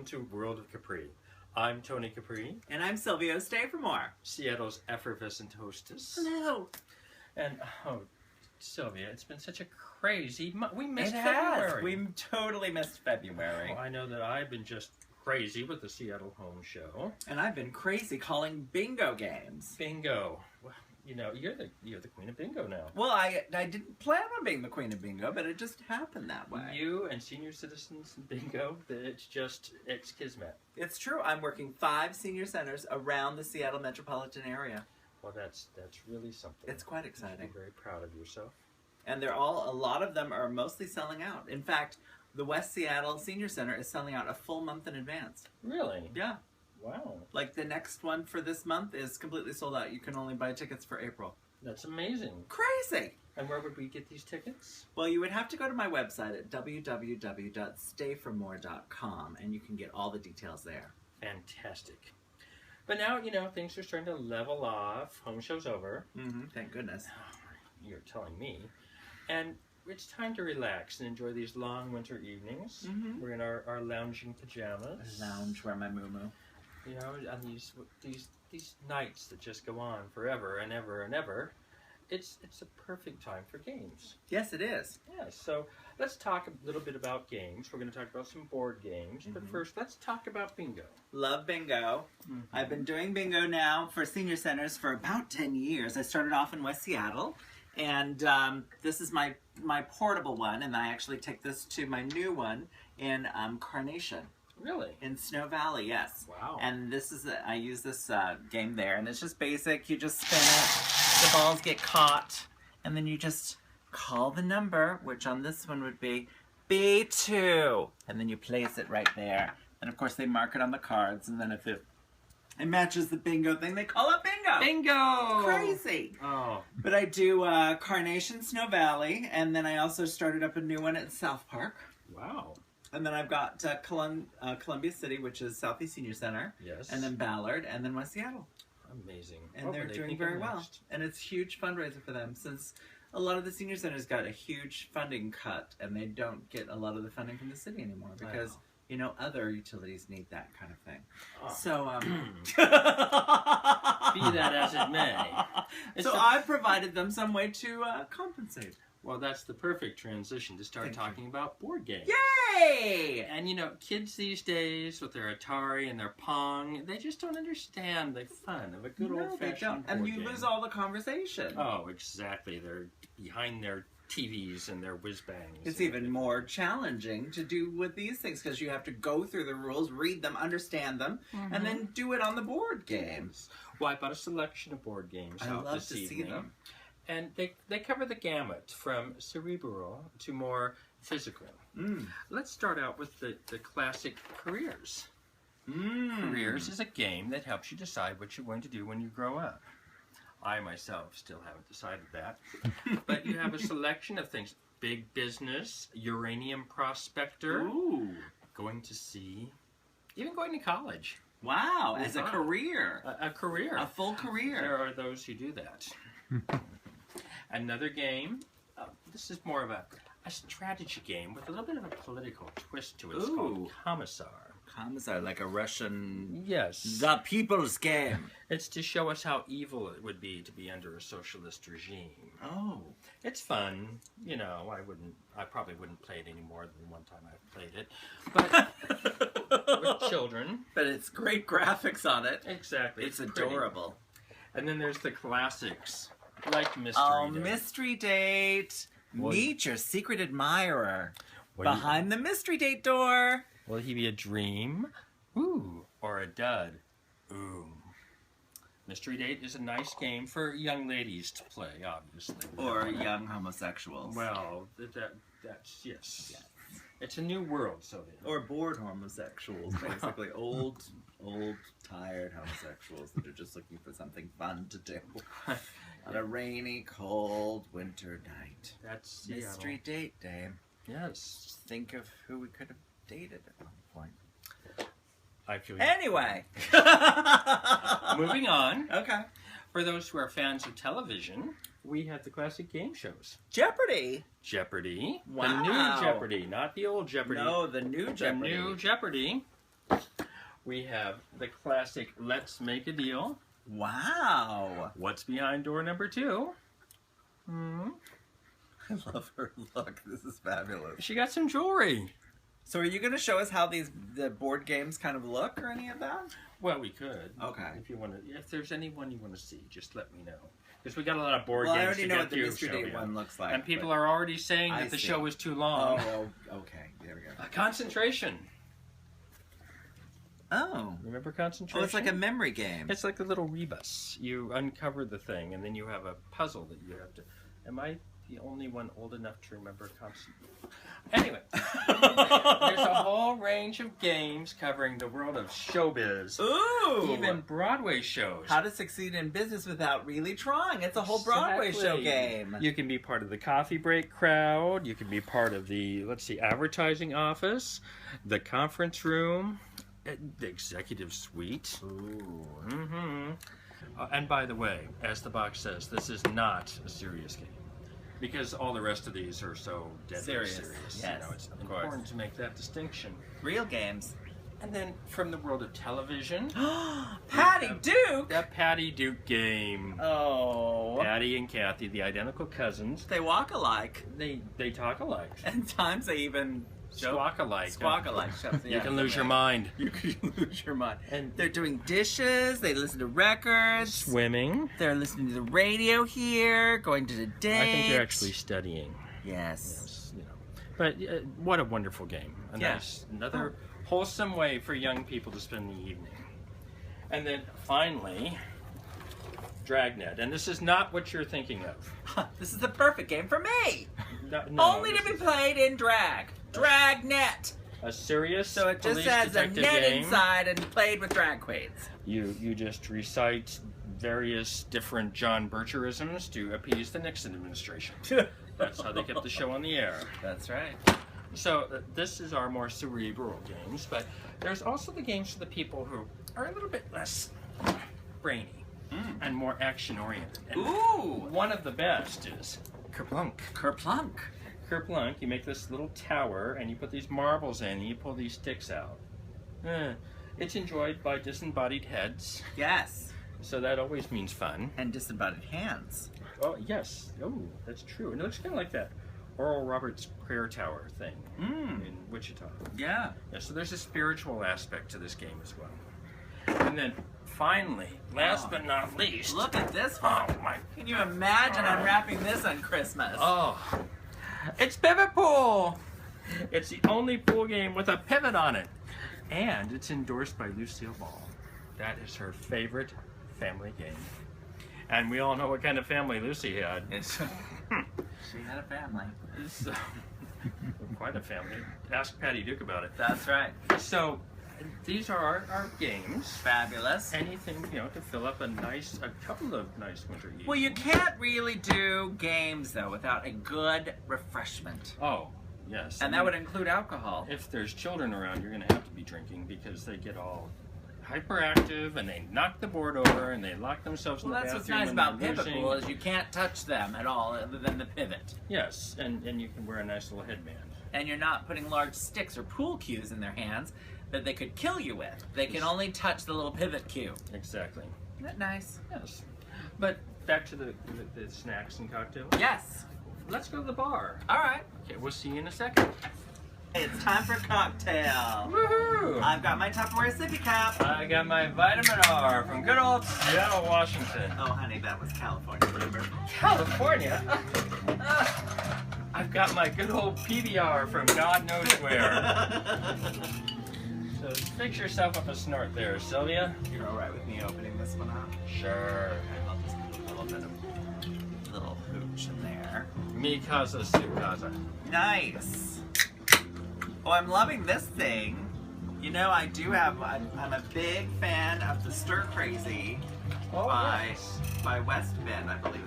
to World of Capri. I'm Tony Capri. And I'm Sylvia. Stay for more. Seattle's effervescent hostess. Hello. And, Sylvia, it's been such a crazy month. We missed It February. has. We totally missed February. I know that I've been just crazy with the Seattle Home Show. And I've been crazy calling bingo games. Bingo. Well, you know, you're the queen of bingo now. Well, I didn't plan on being the queen of bingo, but it just happened that way. You and senior citizens in bingo, it's kismet. It's true. I'm working 5 senior centers around the Seattle metropolitan area. Well, that's really something. It's quite You exciting. should be very proud of yourself. And a lot of them are mostly selling out. In fact, the West Seattle Senior Center is selling out a full month in advance. Really? Yeah. Wow. Like the next one for this month is completely sold out. You can only buy tickets for April. That's amazing. Crazy! And where would we get these tickets? Well, you would have to go to my website at www.stayformore.com and you can get all the details there. Fantastic. But now, you know, things are starting to level off. Home show's over. Thank goodness. You're telling me. And it's time to relax and enjoy these long winter evenings. We're in our lounging pajamas. Lounge, wear my moo-moo. You know, and these nights that just go on forever and ever and ever. It's a perfect time for games. Yes, it is. Yeah, so let's talk a little bit about games. We're going to talk about some board games. But first, let's talk about bingo. Love bingo. I've been doing bingo now for senior centers for about 10 years. I started off in West Seattle, and this is my portable one, and I actually take this to my new one in Carnation. Really? In Snow Valley, yes. Wow. And this is I use this game there, and it's just basic. You just spin it, the balls get caught, and then you just call the number, which on this one would be B2, and then you place it right there. And of course, they mark it on the cards, and then if it matches the bingo thing, they call it bingo. Bingo! Crazy. Oh. But I do Carnation, Snow Valley, and then I also started up a new one at South Park. Wow. And then I've got Columbia City, which is Southeast Senior Center. Yes. And then Ballard, and then West Seattle. Amazing. And What they're were they doing thinking very well. next? And it's a huge fundraiser for them, since a lot of the senior centers got a huge funding cut, and they don't get a lot of the funding from the city anymore, because, you know, other utilities need that kind of thing. Oh. So, Be that as it may. So I've provided them some way to compensate. Well, that's the perfect transition to start talking about board games. Yay! And you know, kids these days with their Atari and their Pong, they just don't understand the fun of a good old-fashioned board And you game. lose all the conversation. Oh, exactly. They're behind their TVs and their whiz-bangs. It's even more challenging to do with these things, because you have to go through the rules, read them, understand them, and then do it on the board games. Well, I bought a selection of board games out love this to evening. see them. And they cover the gamut from cerebral to more physical. Let's start out with the classic Careers. Careers is a game that helps you decide what you're going to do when you grow up. I myself still haven't decided that. But you have a selection of things. Big business, uranium prospector, Ooh. going to sea, even going to college. Wow, as a career. A career. A full career. There are those who do that. Another game, this is more of a strategy game with a little bit of a political twist to it. It's called Commissar. Commissar, like a Russian... Yes. The people's game. It's to show us how evil it would be to be under a socialist regime. Oh. It's fun. You know, I probably wouldn't play it any more than one time I've played it. But with children. But it's great graphics on it. Exactly. It's pretty. adorable. And then there's the classics, like Mystery Date. Mystery Date. Well, Meet your secret admirer. Well, Behind the Mystery Date door. Will he be a dream? Ooh. Or a dud? Ooh. Mystery Date is a nice game for young ladies to play, obviously. Or young homosexuals. Well, that's yes. It's a new world, so Or bored homosexuals, basically. old, tired homosexuals that are just looking for something fun to do on a rainy, cold winter night. That's Mystery Date Day. Yes. Just think of who we could have dated at one point. I feel you. Anyway. Moving on. Okay. For those who are fans of television, we have the classic game shows. Jeopardy! Jeopardy! Wow. The new Jeopardy, not the old Jeopardy. No, the new Jeopardy. The new Jeopardy. We have the classic Let's Make a Deal. Wow. What's behind door number 2? I love her look. This is fabulous. She got some jewelry. So are you going to show us how the board games kind of look or any of that? Well, we could. Okay. If there's anyone you want to see, just let me know. Because we got a lot of board Well, I games already to know get what the through, Mystery Date Sylvia. one looks like. And people are already saying I that the see. show is too long. Oh, okay. There we go. Concentration. Oh. Remember concentration? Oh, it's like a memory game. It's like a little rebus. You uncover the thing, and then you have a puzzle that you have to... Am I the only one old enough to remember concentration? Anyway. There's a whole range of games covering the world of showbiz. Ooh! Even Broadway shows. How to succeed in business without really trying. It's a whole Broadway show Exactly. game. You can be part of the coffee break crowd. You can be part of the, advertising office, the conference room, the executive suite. Ooh. Mm-hmm. And by the way, as the box says, this is not a serious game. Because all the rest of these are so deadly serious. Yes, It's of important course. to make that distinction. Real games. And then from the world of television, Patty Duke! the Patty Duke game. Oh. Patty and Kathy, the identical cousins, They walk alike. they talk alike. And times they even Squawk alike. Squawk alike. You can lose your mind. You can lose your mind. And They're doing dishes. They listen to records. swimming. They're listening to the radio here. Going to the date. I think they're actually studying. Yes. Yes, But what a wonderful game. Another wholesome way for young people to spend the evening. And then finally, Dragnet. And this is not what you're thinking of. This is the perfect game for me. No, Only to be played in drag. Dragnet. a serious So it just police has a detective net game. inside and played with drag queens. You just recite various different John Bircherisms to appease the Nixon administration. That's how they kept the show on the air. That's right. So this is our more cerebral games, but there's also the games for the people who are a little bit less brainy and more action-oriented. And Ooh. one of the best is Kerplunk. Kerplunk. Kerplunk, you make this little tower and you put these marbles in and you pull these sticks out. It's enjoyed by disembodied heads, Yes. so that always means fun. And disembodied hands. Oh, yes. Oh, that's true. And it looks kind of like that Oral Roberts prayer tower thing in Wichita. Yeah. Yeah, so there's a spiritual aspect to this game as well. And then finally, last but not least, Look at this one. oh my, Can you imagine unwrapping this on Christmas? oh, it's Pivot Pool. It's the only pool game with a pivot on it, and it's endorsed by Lucille Ball. That is her favorite family game, and we all know what kind of family Lucy had. She had a family. So, quite a family. Ask Patty Duke about it. That's right. So, these are our games. Fabulous. Anything, to fill up a couple of nice winter evenings. Well, you can't really do games, though, without a good refreshment. Oh, yes. And that would include alcohol. If there's children around, you're going to have to be drinking because they get all hyperactive and they knock the board over and they lock themselves in Well, the that's bathroom. what's nice about and they're Pivot losing. Pool is you can't touch them at all other than the pivot. Yes, and you can wear a nice little headband. And you're not putting large sticks or pool cues in their hands that they could kill you with. They can only touch the little pivot cue. Exactly. Isn't that nice? Yes. But back to the snacks and cocktails. Yes. Let's go to the bar. All right. Okay, we'll see you in a second. It's time for cocktail. Woohoo! I've got my Tupperware sippy cup. I got my vitamin R from good old Seattle, Washington. Oh, honey, that was California, remember? California? I've got my good old PBR from God knows where. So fix yourself up a snort there, Sylvia. You're all right with me opening this one up? Sure. I'll just put a little bit of little hooch in there. Mi casa, su casa. Nice. Oh, I'm loving this thing. You know, I'm a big fan of the Stir Crazy Oh, by yes. West Bend, I believe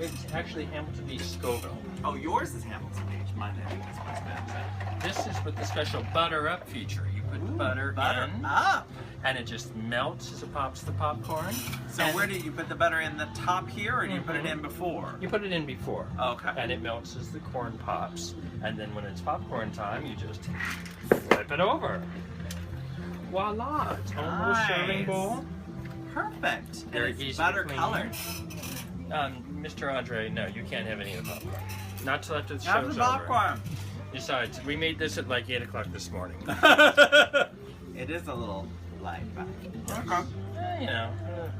It's actually Hamilton Beach Scoville. Oh, yours is Hamilton Beach. Mine I think is West Bend. This is with the special butter up feature. You put the butter in, up. and it just melts as it pops the popcorn. So And where do you put the butter in the top here, or do you put it in before? You put it in before. Okay. And it melts as the corn pops. And then when it's popcorn time, you just flip it over. Voila! Tonal serving bowl. Perfect. Very And easy it's to butter clean. colored. Mr. Andre, no, you can't have any of the popcorn. Not till after the Have show's the popcorn. Besides, we made this at like 8 o'clock this morning. It is a little light, but You know.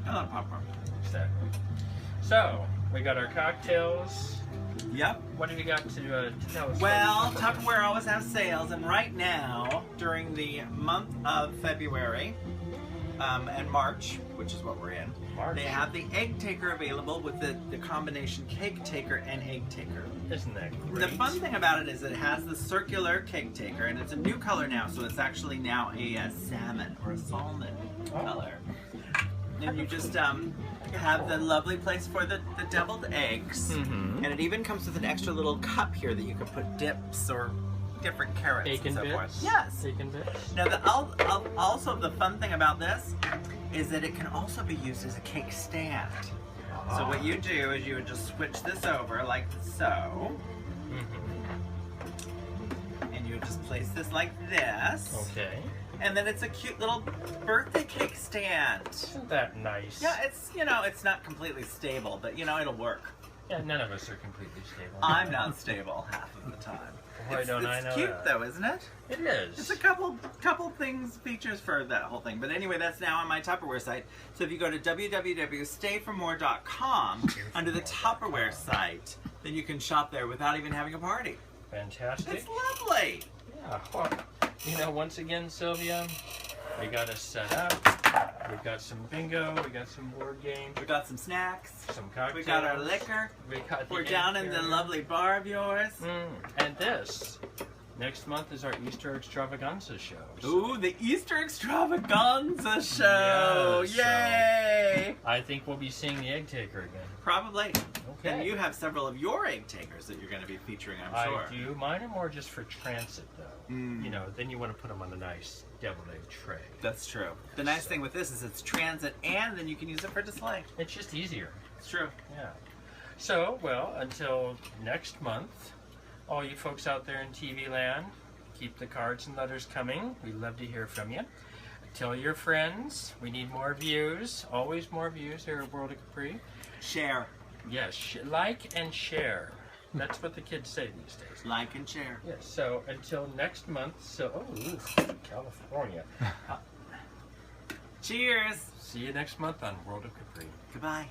I love popcorn. Exactly. So, we got our cocktails. Yep. What have you got to tell us? Well, Tupperware always has sales, and right now, during the month of February and March, which is what we're in, March. they have the egg taker available with the combination cake taker and egg taker. Isn't that great? The fun thing about it is it has the circular cake taker, and it's a new color now, so it's actually now a salmon or a salmon color. And you just have the lovely place for the deviled eggs, and it even comes with an extra little cup here that you can put dips or different carrots Bacon and so bits? forth. Yes. Bacon bits? Now, also the fun thing about this is that it can also be used as a cake stand. So what you do is you would just switch this over like so, and you would just place this like this. Okay. And then it's a cute little birthday cake stand. Isn't that nice? Yeah, it's, you know, it's not completely stable, but, you know, it'll work. Yeah, none of us are completely stable. I'm not stable half of the time. Why don't I know It's cute, that? though, isn't it? It is. It's a couple things, features for that whole thing. But anyway, that's now on my Tupperware site. So if you go to www.stayformore.com under the Tupperware site, then you can shop there without even having a party. Fantastic. It's lovely. Yeah. Well, you know, once again, Sylvia, we got us set up. We've got some bingo. We got some board games. We got some snacks. Some cocktails. We got our liquor. We're down in the lovely bar of yours. And this, next month is our Easter Extravaganza show. Ooh, the Easter Extravaganza show! Yes, Yay! I think we'll be seeing the egg taker again. Probably. Okay. And you have several of your egg takers that you're going to be featuring, I'm sure. I do. Mine are more just for transit, though. Mm. You know, then you want to put them on a nice deviled egg tray. That's true. The nice thing with this is it's transit, and then you can use it for display. It's just easier. It's true. Yeah. So, well, until next month, all you folks out there in TV land, keep the cards and letters coming. We'd love to hear from you. Tell your friends. We need more views. Always more views here at World of Capri. Share. Yes, like and share. That's what the kids say these days. Like and share. Yes, so until next month, California. Cheers. See you next month on World of Capri. Goodbye.